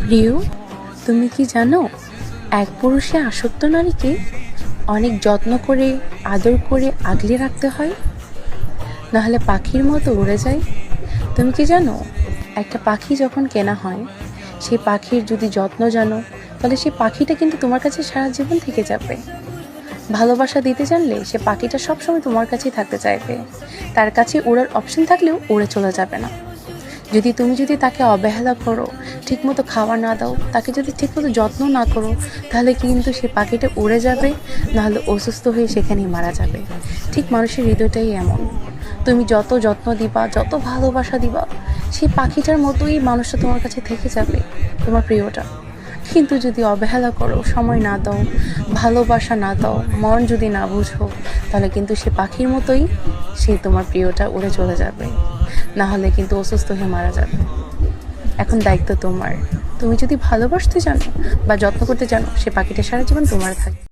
প্রিয়, তুমি কি জানো এক পুরুষে আসক্ত নারীকে অনেক যত্ন করে, আদর করে আগলে রাখতে হয়, নাহলে পাখির মতো উড়ে যায়। তুমি কি জানো একটা পাখি যখন কেনা হয়, সেই পাখির যদি যত্ন জানো, তাহলে সেই পাখিটা কিন্তু তোমার কাছে সারা জীবন থেকে যাবে। ভালোবাসা দিতে জানলে সে পাখিটা সবসময় তোমার কাছেই থাকতে চাইবে। তার কাছে উড়ার অপশন থাকলেও উড়ে চলে যাবে না। যদি তুমি তাকে অবহেলা করো, ঠিকমতো খাবার না দাও, তাকে যদি ঠিকমতো যত্ন না করো, তাহলে কিন্তু সে পাখিটা উড়ে যাবে, নাহলে অসুস্থ হয়ে সেখানেই মারা যাবে। ঠিক মানুষের হৃদয়টাই এমন। তুমি যত যত্ন দিবা, যত ভালোবাসা দিবা, সেই পাখিটার মতোই মানুষটা তোমার কাছে থেকে যাবে, তোমার প্রিয়টা। কিন্তু যদি অবহেলা করো, সময় না দাও, ভালোবাসা না দাও, মন যদি না বুঝো, তাহলে কিন্তু সে পাখির মতোই সেই তোমার প্রিয়টা উড়ে চলে যাবে, না হলে কিন্তু অসুস্থ হয়ে মারা যাবে। এখন দায়িত্ব তোমার। তুমি যদি ভালোবাসতে জানো বা যত্ন করতে জানো, সে পাখিটা সারা জীবন তোমার থাকবে।